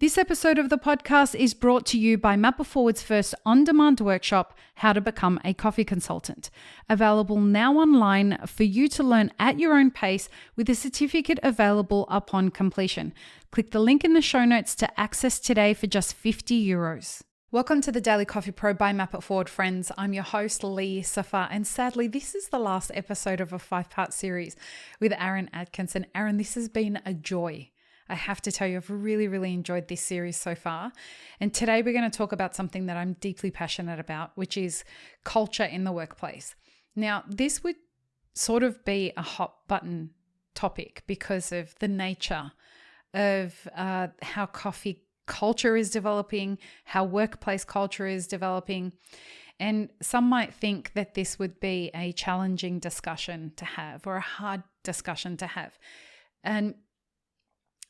This episode of the podcast is brought to you by Mapper Forward's first on-demand workshop, How to Become a Coffee Consultant. Available now online for you to learn at your own pace with a certificate available upon completion. Click the link in the show notes to access today for just €50. Welcome to the Daily Coffee Pro by Mapper Forward, friends. I'm your host, Lee Safar, and sadly, this is the last episode of a 5-part series with Aaron Atkinson. Aaron, this has been a joy. I have to tell you, I've really enjoyed this series so far. And today we're going to talk about something that I'm deeply passionate about, which is culture in the workplace. Now, this would sort of be a hot button topic because of the nature of how coffee culture is developing, how workplace culture is developing. And some might think that this would be a challenging discussion to have or a hard discussion to have. And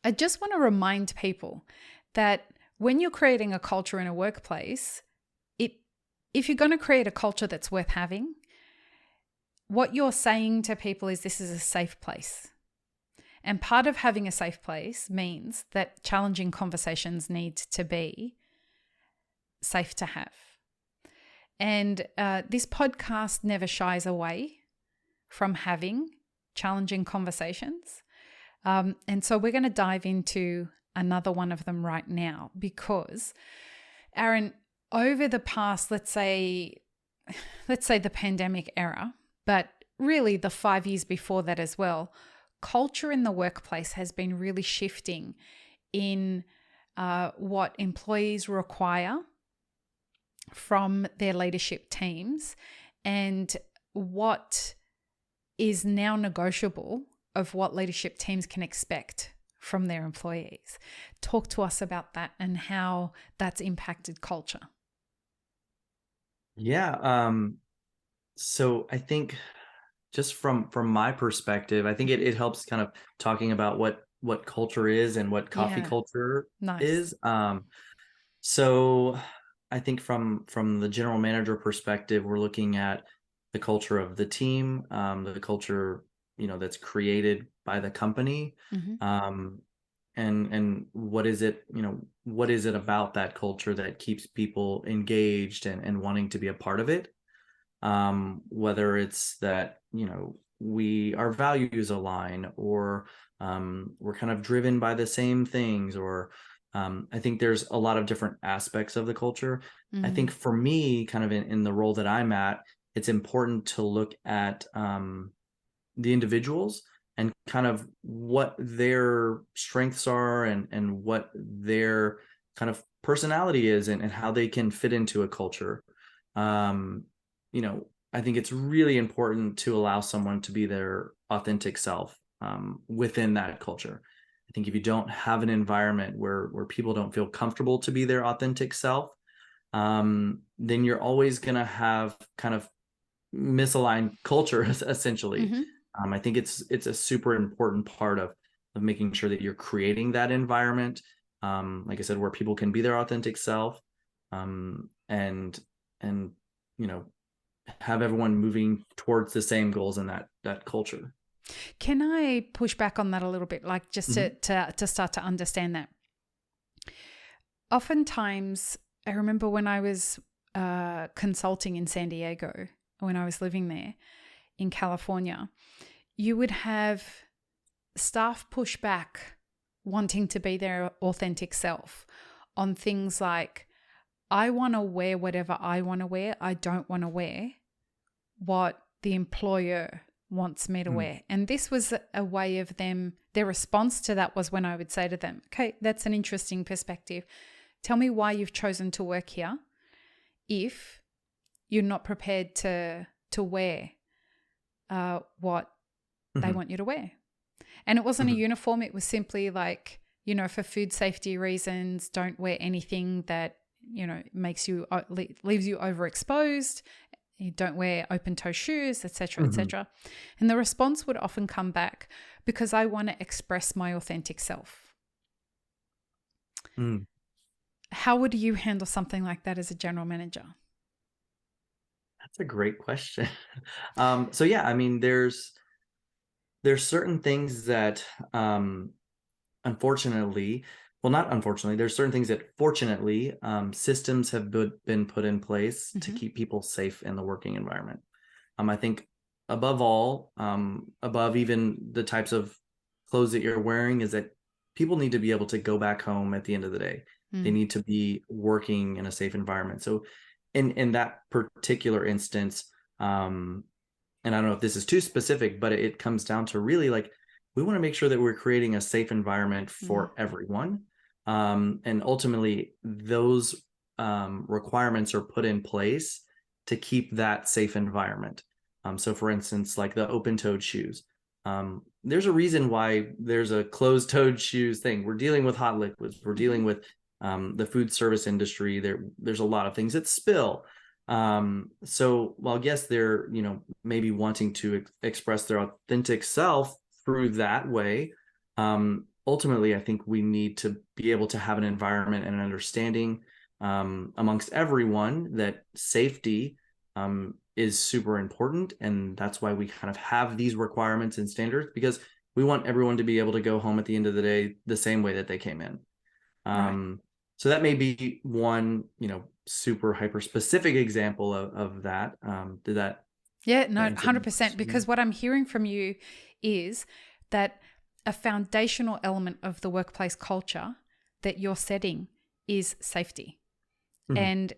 I just want to remind people that when you're creating a culture in a workplace, if you're going to create a culture that's worth having, what you're saying to people is this is a safe place. And part of having a safe place means that challenging conversations need to be safe to have. And this podcast never shies away from having challenging conversations. And so we're going to dive into another one of them right now because, Aaron, over the past, let's say the pandemic era, but really the 5 years before that as well, culture in the workplace has been really shifting in what employees require from their leadership teams and what is now negotiable of what leadership teams can expect from their employees. Talk to us about that and how that's impacted culture. Yeah. So I think just from my perspective, I think it helps kind of talking about what culture is and what coffee culture is. So I think from the general manager perspective, we're looking at the culture of the team, the culture that's created by the company. And what is it, what is it about that culture that keeps people engaged and wanting to be a part of it? Whether it's that, our values align or we're kind of driven by the same things, or I think there's a lot of different aspects of the culture. I think for me, kind of in the role that I'm at, it's important to look at the individuals and kind of what their strengths are and what their kind of personality is and how they can fit into a culture. I think it's really important to allow someone to be their authentic self within that culture. I think if you don't have an environment where people don't feel comfortable to be their authentic self, then you're always going to have kind of misaligned culture essentially. I think it's a super important part of making sure that you're creating that environment, like I said, where people can be their authentic self, and have everyone moving towards the same goals in that culture. Can I push back on that a little bit, like just to start to understand that? Oftentimes, I remember when I was consulting in San Diego, when I was living there in California, you would have staff push back wanting to be their authentic self on things like, I want to wear whatever I want to wear. I don't want to wear what the employer wants me to wear. And this was a way of their response to that was when I would say to them, okay, that's an interesting perspective. Tell me why you've chosen to work here if you're not prepared to wear what they want you to wear. And it wasn't a uniform. It was simply like, for food safety reasons, don't wear anything that, makes you, leaves you overexposed. You don't wear open toe shoes, etc., etc. And the response would often come back, because I want to express my authentic self. How would you handle something like that as a general manager? That's a great question. So yeah, I mean, there's certain things that unfortunately well, not unfortunately, there's certain things that fortunately systems have been put in place to keep people safe in the working environment. I think above all, above even the types of clothes that you're wearing, is that people need to be able to go back home at the end of the day. They need to be working in a safe environment. So in that particular instance, and I don't know if this is too specific, but it comes down to really like, we want to make sure that we're creating a safe environment for everyone. And ultimately, those requirements are put in place to keep that safe environment. So for instance, like the open-toed shoes. There's a reason why there's a closed-toed shoes thing. We're dealing with hot liquids. We're dealing with the food service industry. There's a lot of things that spill. So while yes, they're, maybe wanting to express their authentic self through that way, ultimately, I think we need to be able to have an environment and an understanding amongst everyone that safety is super important. And that's why we kind of have these requirements and standards, because we want everyone to be able to go home at the end of the day the same way that they came in. Right. So that may be one, super hyper specific example of that. Did that Yeah, no, answer your 100%. question? Because what I'm hearing from you is that a foundational element of the workplace culture that you're setting is safety. And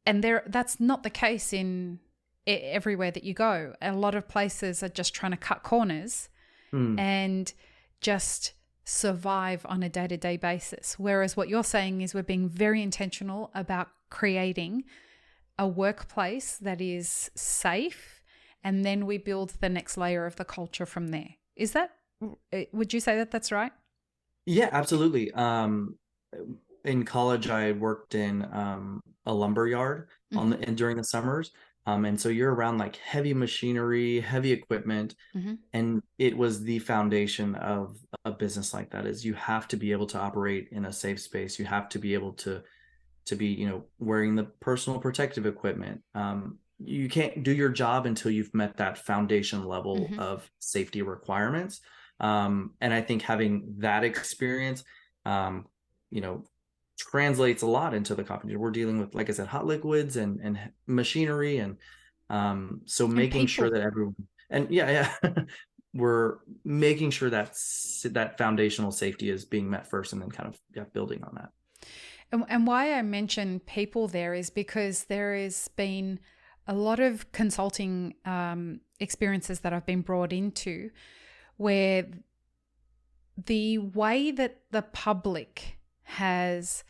that's not the case in everywhere that you go. A lot of places are just trying to cut corners and just survive on a day-to-day basis. Whereas what you're saying is we're being very intentional about creating a workplace that is safe, and then we build the next layer of the culture from there. Would you say that that's right? Yeah, absolutely. In college, I worked in a lumber yard and during the summers. And so you're around like heavy machinery, heavy equipment, and it was the foundation of a business like that. Is you have to be able to operate in a safe space. You have to be able to be, wearing the personal protective equipment. You can't do your job until you've met that foundation level of safety requirements. And I think having that experience, translates a lot into the company. We're dealing with, like I said, hot liquids and machinery. And so And making sure people. that everyone, and yeah, we're making sure that that foundational safety is being met first, and then kind of building on that. And why I mention people there is because there has been a lot of consulting experiences that I've been brought into where the way that the public has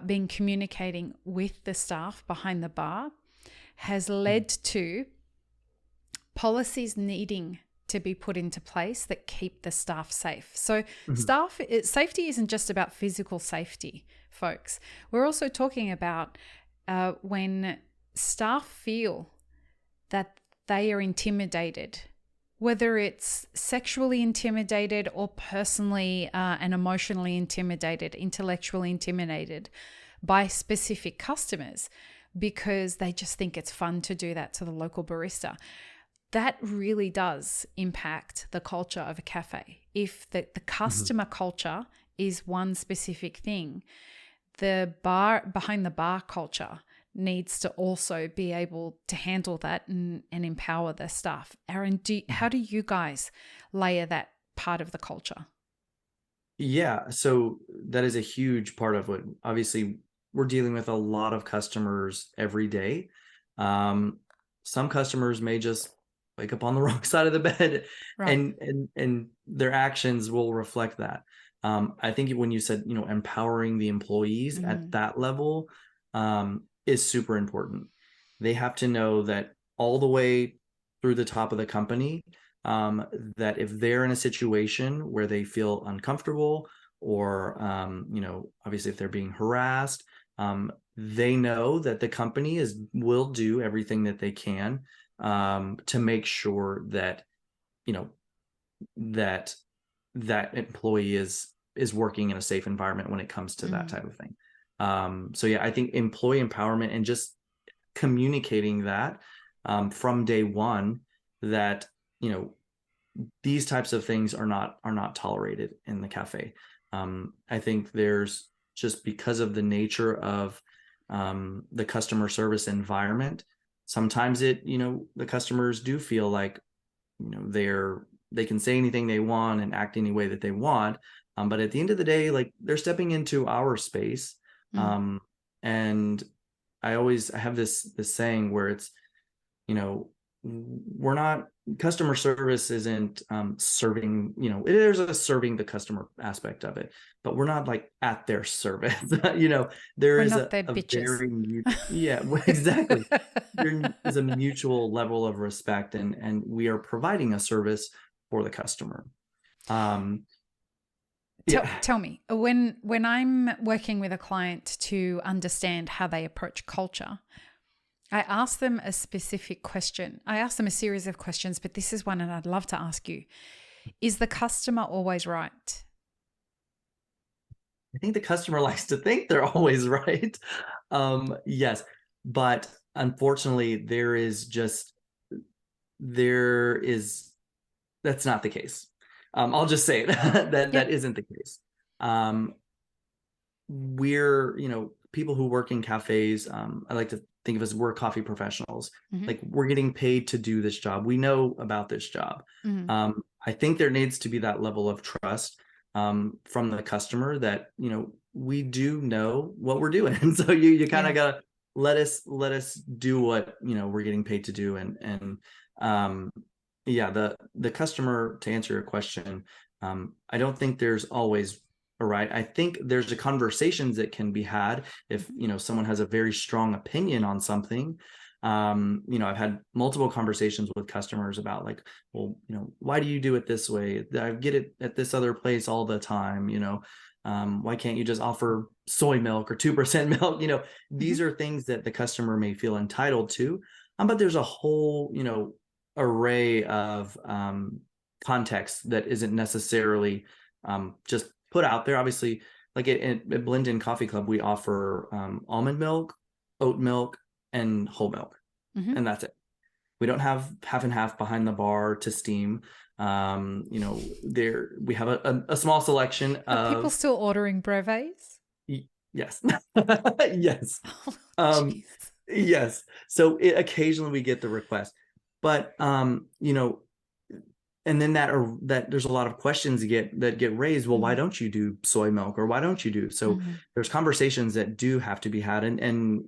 been communicating with the staff behind the bar has led to policies needing to be put into place that keep the staff safe. So safety isn't just about physical safety, folks. We're also talking about when staff feel that they are intimidated, whether it's sexually intimidated or personally and emotionally intimidated, intellectually intimidated by specific customers because they just think it's fun to do that to the local barista. That really does impact the culture of a cafe. If the customer culture is one specific thing, the bar behind the bar culture needs to also be able to handle that and empower their staff. Aaron, how do you guys layer that part of the culture? Yeah, so that is a huge part of what, obviously, we're dealing with a lot of customers every day. Some customers may just wake up on the wrong side of the bed, Right. and their actions will reflect that. I think when you said, empowering the employees at that level is super important. They have to know that all the way through the top of the company, that if they're in a situation where they feel uncomfortable or, obviously if they're being harassed, they know that the company will do everything that they can to make sure that, that employee is working in a safe environment when it comes to that type of thing. So yeah, I think employee empowerment and just communicating that from day one, that these types of things are not tolerated in the cafe. I think there's just because of the nature of the customer service environment, sometimes the customers do feel like, they can say anything they want and act any way that they want. But at the end of the day, like, they're stepping into our space. And I have this saying where it's, we're not, customer service isn't serving, there's a serving the customer aspect of it, but we're not like at their service. There We're is not their a bitches. very yeah, exactly. There is a mutual level of respect, and we are providing a service for the customer. Tell me, when I'm working with a client to understand how they approach culture, I ask them a specific question. I ask them a series of questions, but this is one and I'd love to ask you. Is the customer always right? I think the customer likes to think they're always right. Yes, but unfortunately, that's not the case. I'll just say it. That isn't the case. We're, people who work in cafes, I like to think of as we're coffee professionals. Like, we're getting paid to do this job. We know about this job. I think there needs to be that level of trust from the customer that, we do know what we're doing. And so you kind of gotta let us do what, we're getting paid to do. And the customer, to answer your question, I don't think there's always a right. I think there's the conversations that can be had if, someone has a very strong opinion on something. I've had multiple conversations with customers about, like, well, why do you do it this way? I get it at this other place all the time. Why can't you just offer soy milk or 2% milk? These are things that the customer may feel entitled to. But there's a whole, array of context that isn't necessarily just put out there. Obviously, like at Blendin Coffee Club, we offer almond milk, oat milk, and whole milk, and that's it. We don't have half and half behind the bar to steam. There we have a small selection of. Are people still ordering brevets? Yes. Yes. Oh, yes. So occasionally we get the request, but and then that there's a lot of questions that get raised. Well, why don't you do soy milk, or why don't you do? So there's conversations that do have to be had, and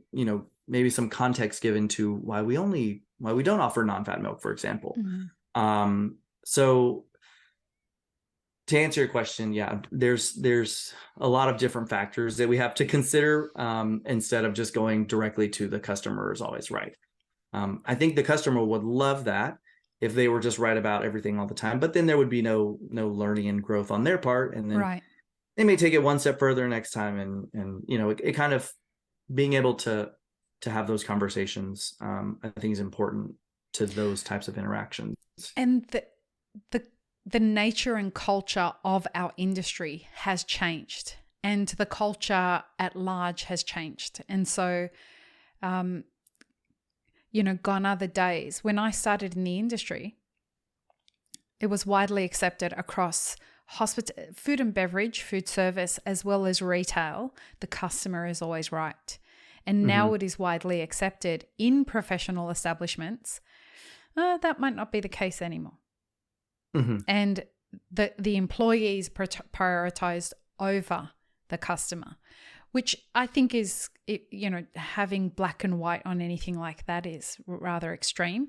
maybe some context given to why we don't offer non-fat milk, for example. So to answer your question, there's a lot of different factors that we have to consider instead of just going directly to the customer is always right. I think the customer would love that if they were just right about everything all the time, but then there would be no learning and growth on their part. And then they may take it one step further next time. And it kind of being able to have those conversations, I think is important to those types of interactions. And the nature and culture of our industry has changed, and the culture at large has changed. And so, gone are the days when I started in the industry. It was widely accepted across food and beverage, food service, as well as retail. The customer is always right. And now it is widely accepted in professional establishments. That might not be the case anymore. And the employees prioritized over the customer, which I think is, having black and white on anything like that is rather extreme.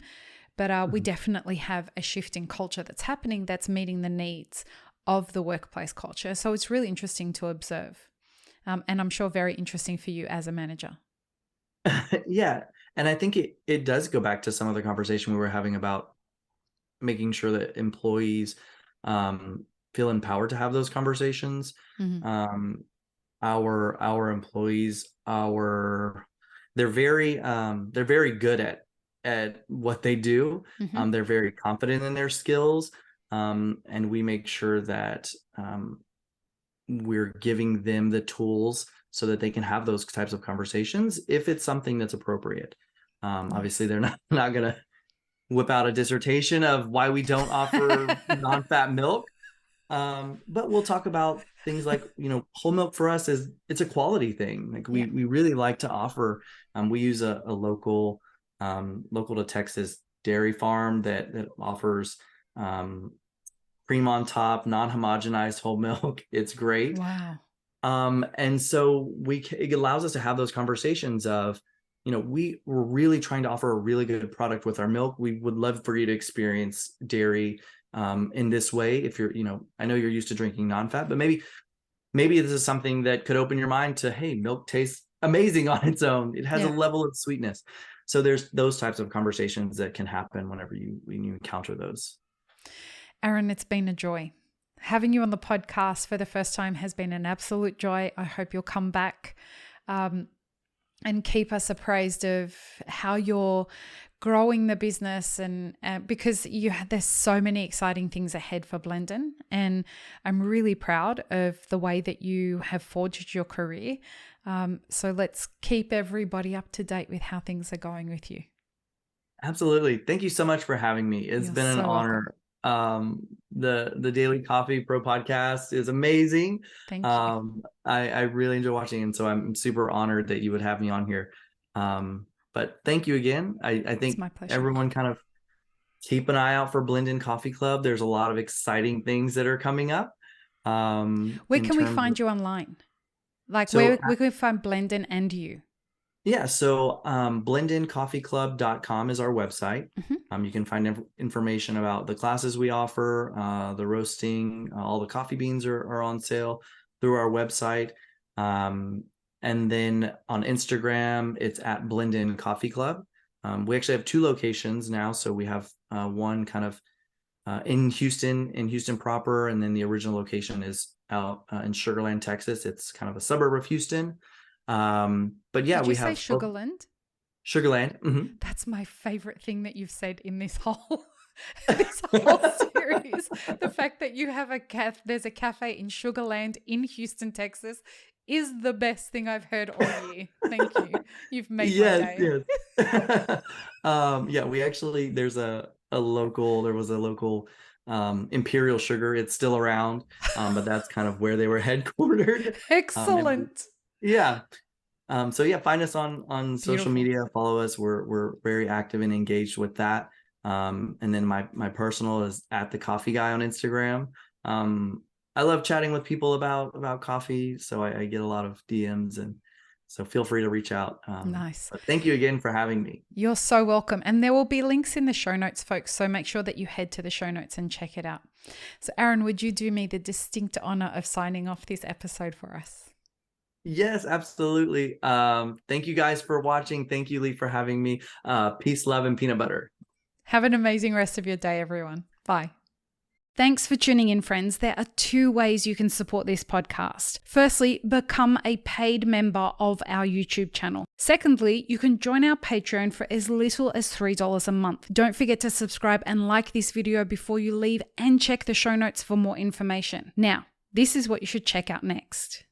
But we definitely have a shift in culture that's happening that's meeting the needs of the workplace culture. So it's really interesting to observe. And I'm sure very interesting for you as a manager. Yeah. And I think it does go back to some of the conversation we were having about making sure that employees feel empowered to have those conversations. Our employees, they're very good at what they do. They're very confident in their skills. And we make sure that we're giving them the tools so that they can have those types of conversations if it's something that's appropriate. Obviously, they're not going to whip out a dissertation of why we don't offer non-fat milk. But we'll talk about things like, whole milk for us it's a quality thing. Like we really like to offer, we use a local to Texas dairy farm that offers cream on top, non-homogenized whole milk. It's great. Wow. And so it allows us to have those conversations of, we're really trying to offer a really good product with our milk. We would love for you to experience dairy in this way. If you're, I know you're used to drinking non-fat, but maybe this is something that could open your mind to, hey, milk tastes amazing on its own. It has a level of sweetness. So there's those types of conversations that can happen when you encounter those. Aaron, it's been a joy. Having you on the podcast for the first time has been an absolute joy. I hope you'll come back and keep us appraised of how you're growing the business, and because there's so many exciting things ahead for Blendin, and I'm really proud of the way that you have forged your career. So let's keep everybody up to date with how things are going with you. Absolutely. Thank you so much for having me. It's been an honor. The Daily Coffee Pro podcast is amazing. Thank you. I really enjoy watching, and so I'm super honored that you would have me on here. But thank you again. I think everyone kind of keep an eye out for Blendin Coffee Club. There's a lot of exciting things that are coming up. Where can we find you online? Like where can we find Blendin and you? Yeah, so blendincoffeeclub.com is our website. Mm-hmm. You can find information about the classes we offer, the roasting, all the coffee beans are on sale through our website. And then on Instagram, it's at Blendin Coffee Club. We actually have 2 locations now. So we have one kind of in Houston proper, and then the original location is out in Sugar Land, Texas. It's kind of a suburb of Houston. But yeah, Did you say Sugar Land? Sugar Land. Mm-hmm. That's my favorite thing that you've said in this whole series. The fact that you have there's a cafe in Sugar Land in Houston, Texas, is the best thing I've heard all year. Thank you. You've made my day. Yes. Yeah, we actually, there was a local Imperial Sugar. It's still around, but that's kind of where they were headquartered. Excellent. Yeah. So yeah, find us on social media, follow us. We're very active and engaged with that. And then my personal is at the Coffee Guy on Instagram. I love chatting with people about coffee, so I get a lot of DMs, and so feel free to reach out. Nice. But thank you again for having me. You're so welcome. And there will be links in the show notes, folks. So make sure that you head to the show notes and check it out. So Aaron, would you do me the distinct honor of signing off this episode for us? Yes, absolutely. Thank you guys for watching. Thank you, Lee, for having me. Peace, love, and peanut butter. Have an amazing rest of your day, everyone. Bye. Thanks for tuning in, friends. There are 2 ways you can support this podcast. Firstly, become a paid member of our YouTube channel. Secondly, you can join our Patreon for as little as $3 a month. Don't forget to subscribe and like this video before you leave, and check the show notes for more information. Now, this is what you should check out next.